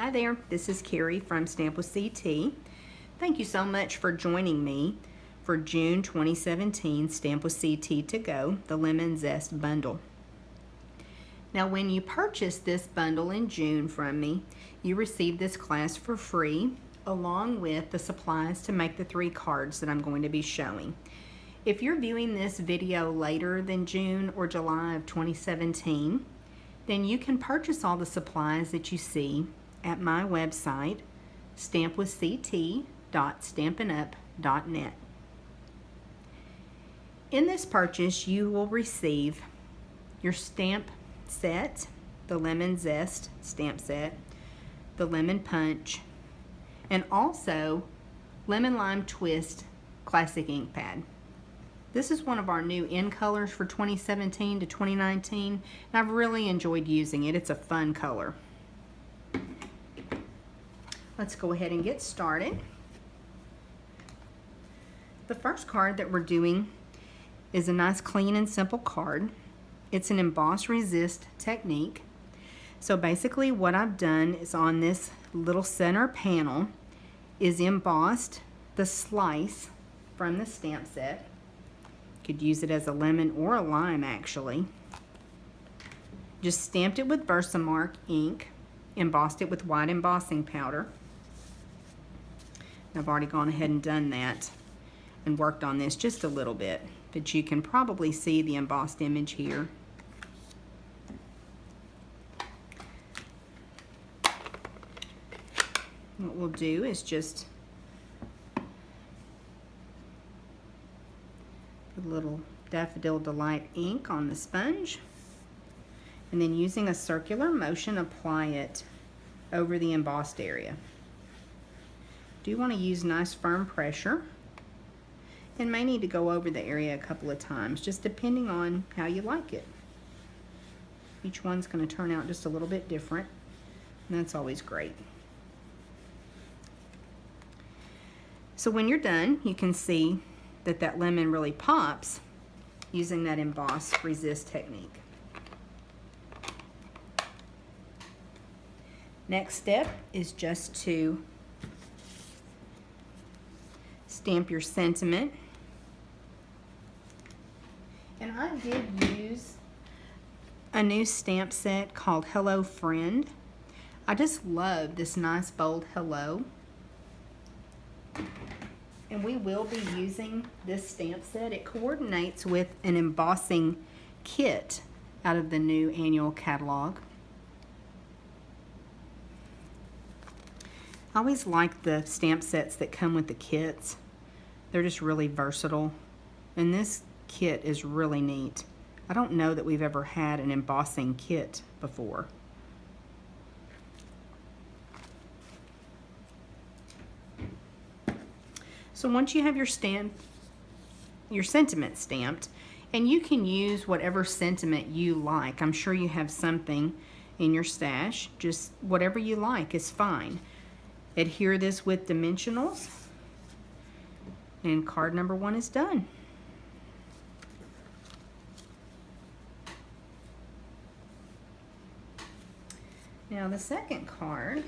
Hi there, this is Carrie from Stamp with CT. Thank you so much for joining me for June 2017 Stamp with CT to Go, the Lemon Zest bundle. Now when you purchase this bundle in June from me, you receive this class for free along with the supplies to make the 3 cards that I'm going to be showing. If you're viewing this video later than June or July of 2017, then you can purchase all the supplies that you see at my website, stampwithct.stampinup.net. In this purchase, you will receive your stamp set, the Lemon Zest stamp set, the Lemon Punch, and also Lemon Lime Twist Classic Ink Pad. This is one of our new in colors for 2017 to 2019, and I've really enjoyed using it. It's a fun color. Let's go ahead and get started. The first card that we're doing is a nice clean and simple card. It's an emboss resist technique. So basically what I've done is on this little center panel is embossed the slice from the stamp set. Could use it as a lemon or a lime actually. Just stamped it with Versamark ink, embossed it with white embossing powder. I've already gone ahead and done that and worked on this just a little bit, but you can probably see the embossed image here. What we'll do is just a little Daffodil Delight ink on the sponge, and then using a circular motion apply it over the embossed area. Do want to use nice firm pressure and may need to go over the area a couple of times, just depending on how you like it. Each one's going to turn out just a little bit different, and that's always great. So when you're done, you can see that that lemon really pops using that emboss resist technique. Next step is just to stamp your sentiment. And I did use a new stamp set called Hello Friend. I just love this nice bold hello. And we will be using this stamp set. It coordinates with an embossing kit out of the new annual catalog. I always like the stamp sets that come with the kits. They're just really versatile. And this kit is really neat. I don't know that we've ever had an embossing kit before. So once you have your sentiment stamped, and you can use whatever sentiment you like. I'm sure you have something in your stash. Just whatever you like is fine. Adhere this with dimensionals, and card number 1 is done. Now the second card